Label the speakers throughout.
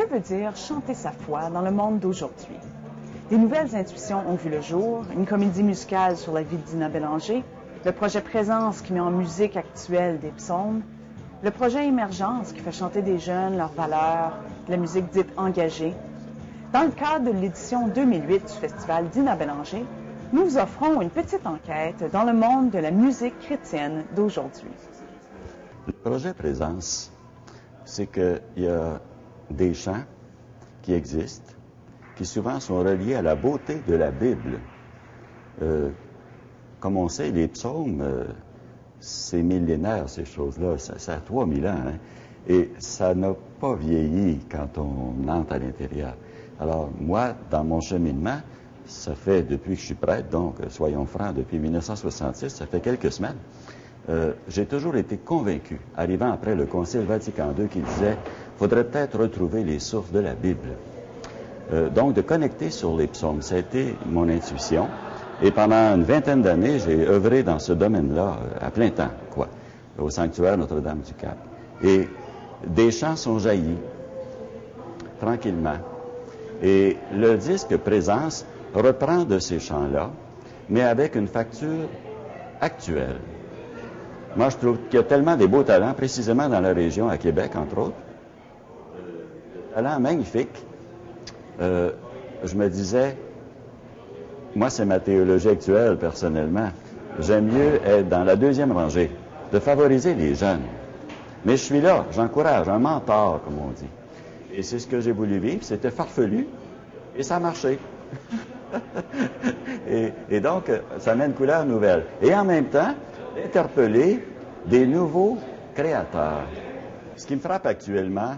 Speaker 1: veut dire chanter sa foi dans le monde d'aujourd'hui. Des nouvelles intuitions ont vu le jour, une comédie musicale sur la vie de Dina Bélanger, le projet Présence qui met en musique actuelle des psaumes, le projet Émergence qui fait chanter des jeunes leurs valeurs, de la musique dite engagée. Dans le cadre de l'édition 2008 du festival Dina Bélanger, nous vous offrons une petite enquête dans le monde de la musique chrétienne d'aujourd'hui.
Speaker 2: Le projet Présence, c'est qu'il y a des chants qui existent, qui souvent sont reliés à la beauté de la Bible. Comme on sait, les psaumes, c'est millénaire, ces choses-là, ça a 3000 ans, hein, et ça n'a pas vieilli quand on entre à l'intérieur. Alors, moi, dans mon cheminement, ça fait depuis que je suis prêtre, donc, soyons francs, depuis 1966, ça fait quelques semaines, j'ai toujours été convaincu, arrivant après le Concile Vatican II, qui disait « faudrait peut-être retrouver les sources de la Bible ». Donc, de connecter sur les psaumes, ça a été mon intuition. Et pendant une vingtaine d'années, j'ai œuvré dans ce domaine-là à plein temps, quoi, au sanctuaire Notre-Dame-du-Cap. Et des chants sont jaillis, tranquillement. Et le disque Présence reprend de ces chants-là, mais avec une facture actuelle. Moi, je trouve qu'il y a tellement des beaux talents, précisément dans la région, à Québec, entre autres. Talents magnifiques. Je me disais, moi, c'est ma théologie actuelle, personnellement. J'aime mieux être dans la deuxième rangée, de favoriser les jeunes. Mais je suis là, j'encourage, un mentor, comme on dit. Et c'est ce que j'ai voulu vivre, c'était farfelu, et ça a marché. et donc, ça met une couleur nouvelle. Et en même temps, interpeller des nouveaux créateurs. Ce qui me frappe actuellement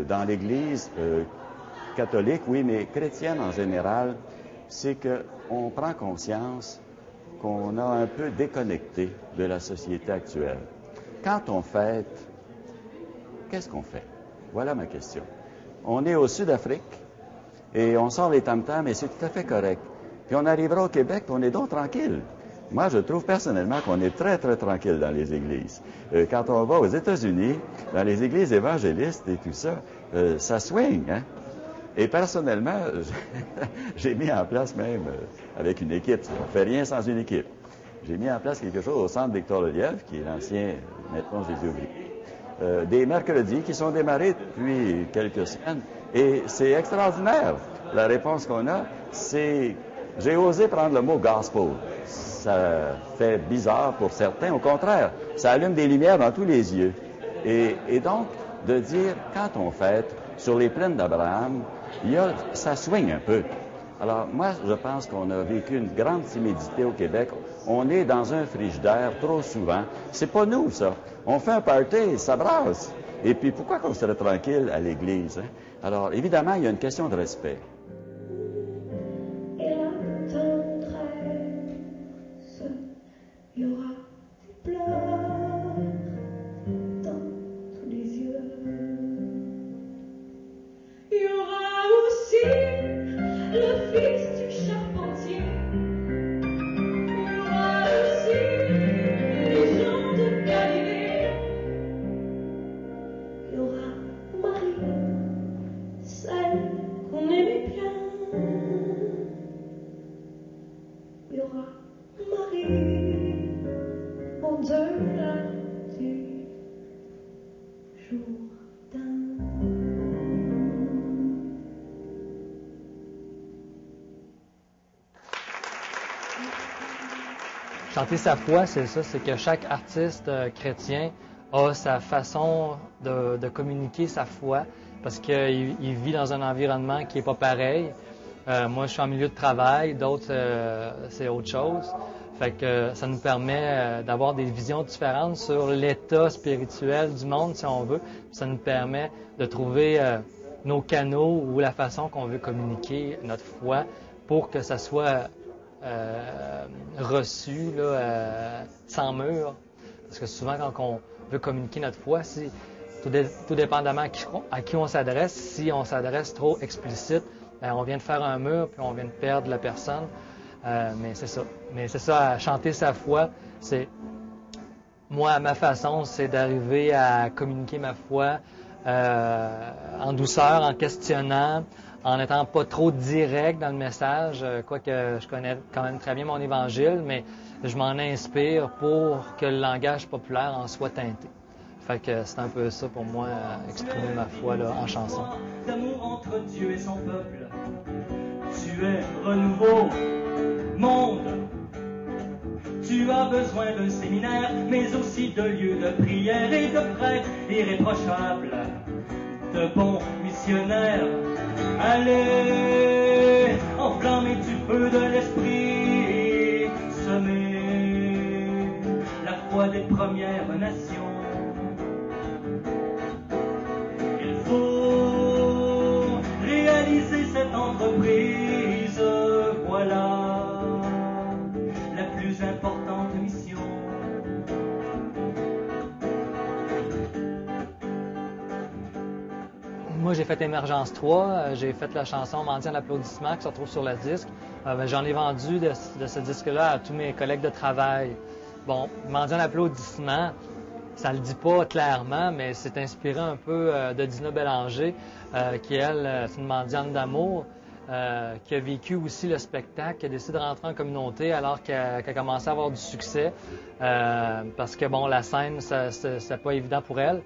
Speaker 2: dans l'Église catholique, oui, mais chrétienne en général, c'est qu'on prend conscience qu'on a un peu déconnecté de la société actuelle. Quand on fête, qu'est-ce qu'on fait? Voilà ma question. On est au Sud-Afrique et on sort les tam-tams et c'est tout à fait correct. Puis on arrivera au Québec et on est donc tranquille. Moi, je trouve personnellement qu'on est très, très tranquille dans les églises. Quand on va aux États-Unis, dans les églises évangélistes et tout ça, ça swing, hein? Et personnellement, j'ai mis en place même, avec une équipe, on ne fait rien sans une équipe, j'ai mis en place quelque chose au centre Victor Lelièvre, qui est l'ancien Maison Jésus-Ouvrier, des mercredis qui sont démarrés depuis quelques semaines, et c'est extraordinaire. La réponse qu'on a, c'est, j'ai osé prendre le mot « gospel ». Ça fait bizarre pour certains, au contraire, ça allume des lumières dans tous les yeux. Et donc, de dire, quand on fête, sur les plaines d'Abraham, ça swing un peu. Alors, moi, je pense qu'on a vécu une grande timidité au Québec. On est dans un frigidaire trop souvent. C'est pas nous, ça. On fait un party, ça brasse. Et puis, pourquoi qu'on serait tranquille à l'Église, hein? Alors, évidemment, il y a une question de respect.
Speaker 3: Chanter sa foi, c'est ça, c'est que chaque artiste chrétien a sa façon de communiquer sa foi parce qu'il vit dans un environnement qui n'est pas pareil. Moi, je suis en milieu de travail, d'autres, c'est autre chose. Fait que ça nous permet d'avoir des visions différentes sur l'état spirituel du monde, si on veut. Ça nous permet de trouver nos canaux ou la façon qu'on veut communiquer notre foi pour que ça soit reçu là, sans mur. Parce que souvent, quand on veut communiquer notre foi, tout dépendamment à qui on s'adresse, si on s'adresse trop explicite, ben, on vient de faire un mur puis on vient de perdre la personne. Mais c'est ça, chanter sa foi, c'est moi, à ma façon, c'est d'arriver à communiquer ma foi en douceur, en questionnant, en n'étant pas trop direct dans le message, quoique je connais quand même très bien mon évangile, mais je m'en inspire pour que le langage populaire en soit teinté. Fait que c'est un peu ça pour moi, exprimer ma foi là, en chanson.
Speaker 4: D'amour entre Dieu et son peuple, tu es renouveau, monde. Tu as besoin d'un séminaire, mais aussi de lieux de prière et de prêtres irréprochables, de bons missionnaires. Allez, enflammer du feu de l'esprit, semer la foi des Premières Nations. Il faut réaliser cette entreprise, voilà la plus importante mission.
Speaker 3: Moi, j'ai fait Émergence 3, j'ai fait la chanson Mendiant d'applaudissements qui se retrouve sur le disque. J'en ai vendu de ce disque-là à tous mes collègues de travail. Bon, Mendiant d'applaudissements, ça le dit pas clairement, mais c'est inspiré un peu de Dina Bélanger, qui, elle, c'est une mendiante d'amour, qui a vécu aussi le spectacle, qui a décidé de rentrer en communauté alors qu'elle a commencé à avoir du succès, parce que, bon, la scène, c'était pas évident pour elle.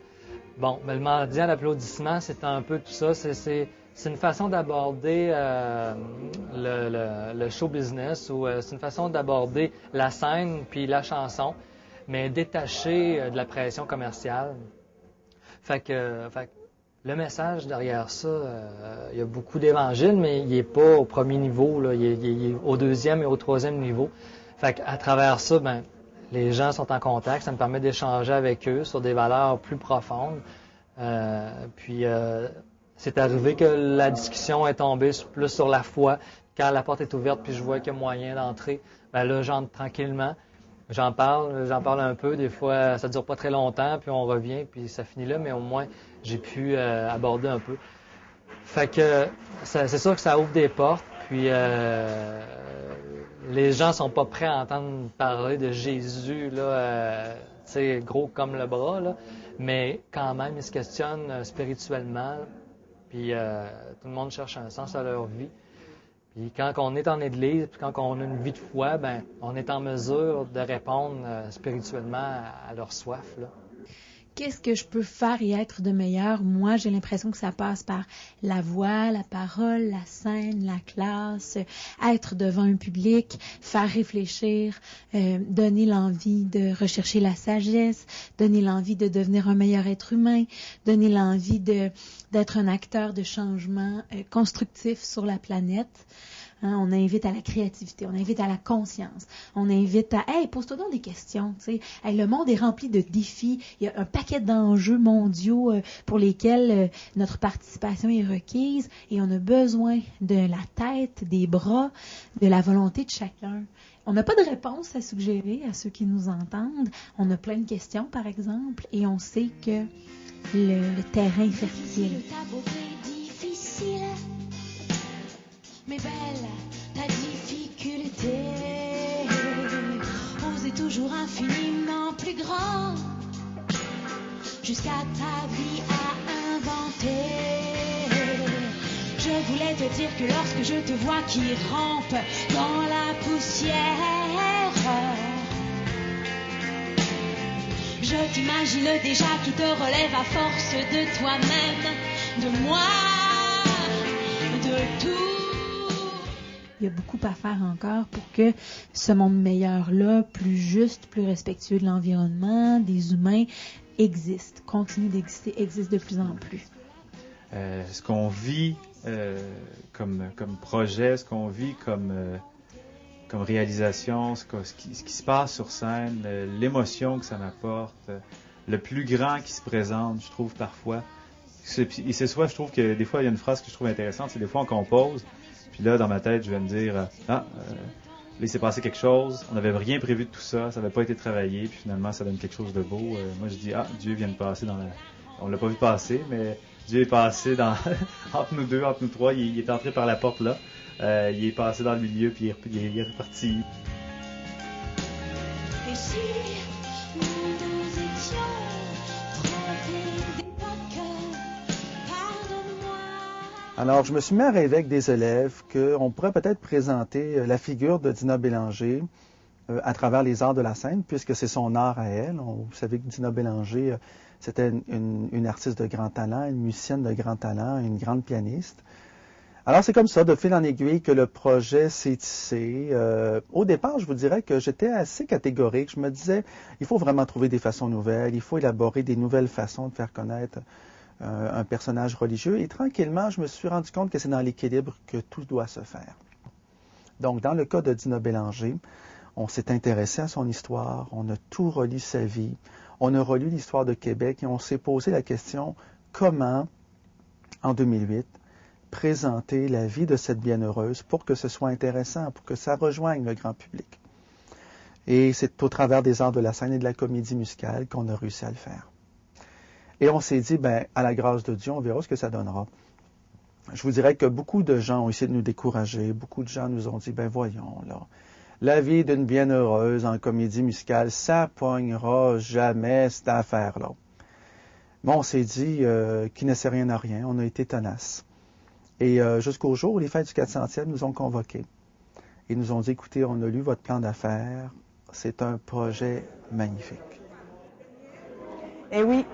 Speaker 3: Bon, mais le mendiant d'applaudissements, c'est un peu tout ça. C'est une façon d'aborder le show business, ou c'est une façon d'aborder la scène puis la chanson, mais détachée de la pression commerciale. Fait que le message derrière ça, il y a beaucoup d'évangiles, mais il n'est pas au premier niveau, là, il est au deuxième et au troisième niveau. Fait qu'à travers ça, ben, les gens sont en contact, ça me permet d'échanger avec eux sur des valeurs plus profondes. C'est arrivé que la discussion est tombée plus sur la foi. Quand la porte est ouverte puis je vois qu'il y a moyen d'entrer, ben là, j'entre tranquillement. J'en parle un peu. Des fois, ça dure pas très longtemps, puis on revient, puis ça finit là, mais au moins, j'ai pu aborder un peu. Fait que c'est sûr que ça ouvre des portes, puis les gens sont pas prêts à entendre parler de Jésus, là, tu sais, gros comme le bras, là, mais quand même, ils se questionnent spirituellement, puis tout le monde cherche un sens à leur vie. Puis quand on est en Église, puis quand on a une vie de foi, ben, on est en mesure de répondre spirituellement à leur soif, là.
Speaker 5: Qu'est-ce que je peux faire et être de meilleur? Moi, j'ai l'impression que ça passe par la voix, la parole, la scène, la classe, être devant un public, faire réfléchir, donner l'envie de rechercher la sagesse, donner l'envie de devenir un meilleur être humain, donner l'envie d'être un acteur de changement constructif sur la planète. Hein, on invite à la créativité, on invite à la conscience, on invite à « Hey, pose-toi donc des questions, tu sais. Hey, le monde est rempli de défis, il y a un paquet d'enjeux mondiaux pour lesquels notre participation est requise et on a besoin de la tête, des bras, de la volonté de chacun. » On n'a pas de réponse à suggérer à ceux qui nous entendent. On a plein de questions, par exemple, et on sait que le terrain est fertile.
Speaker 6: Mais belle, ta difficulté, oser toujours infiniment plus grand, jusqu'à ta vie à inventer. Je voulais te dire que lorsque je te vois qui rampe dans la poussière, je t'imagine déjà qui te relève à force de toi-même, de moi, de tout.
Speaker 5: Il y a beaucoup à faire encore pour que ce monde meilleur-là, plus juste, plus respectueux de l'environnement, des humains, existe, continue d'exister, existe de plus en plus.
Speaker 7: Ce qu'on vit comme projet, ce qu'on vit comme réalisation, ce qui se passe sur scène, l'émotion que ça m'apporte, le plus grand qui se présente, je trouve parfois. Et c'est soit, je trouve que des fois, il y a une phrase que je trouve intéressante, c'est des fois on compose, puis là, dans ma tête, je vais me dire, là, il s'est passé quelque chose, on n'avait rien prévu de tout ça, ça n'avait pas été travaillé, puis finalement, ça donne quelque chose de beau. Moi, je dis, Dieu vient de passer dans la... On l'a pas vu passer, mais Dieu est passé dans entre nous deux, entre nous trois, il est entré par la porte là, il est passé dans le milieu, puis il est reparti.
Speaker 6: Et si nous étions trompés d'époque,
Speaker 8: Alors, je me suis mis à rêver avec des élèves qu'on pourrait peut-être présenter la figure de Dina Bélanger à travers les arts de la scène, puisque c'est son art à elle. Vous savez que Dina Bélanger, c'était une artiste de grand talent, une musicienne de grand talent, une grande pianiste. Alors, c'est comme ça, de fil en aiguille, que le projet s'est tissé. Au départ, je vous dirais que j'étais assez catégorique. Je me disais, il faut vraiment trouver des façons nouvelles, il faut élaborer des nouvelles façons de faire connaître un personnage religieux. Et tranquillement, je me suis rendu compte que c'est dans l'équilibre que tout doit se faire. Donc, dans le cas de Dina Bélanger, on s'est intéressé à son histoire, on a tout relu sa vie, on a relu l'histoire de Québec et on s'est posé la question, comment, en 2008, présenter la vie de cette bienheureuse pour que ce soit intéressant, pour que ça rejoigne le grand public. Et c'est au travers des arts de la scène et de la comédie musicale qu'on a réussi à le faire. Et on s'est dit, à la grâce de Dieu, on verra ce que ça donnera. Je vous dirais que beaucoup de gens ont essayé de nous décourager, beaucoup de gens nous ont dit, voyons, là, la vie d'une bienheureuse en comédie musicale, ça pognera jamais cette affaire-là. Mais on s'est dit qu'il ne sait rien à rien, on a été tenaces. Et jusqu'au jour où les fêtes du 400e nous ont convoqués. Ils nous ont dit, écoutez, on a lu votre plan d'affaires, c'est un projet magnifique.
Speaker 1: Eh oui,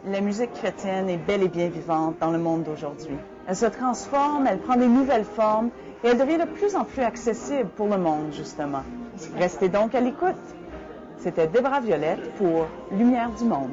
Speaker 1: la musique chrétienne est bel et bien vivante dans le monde d'aujourd'hui. Elle se transforme, elle prend des nouvelles formes et elle devient de plus en plus accessible pour le monde, justement. Restez donc à l'écoute. C'était Débra Violette pour Lumière du monde.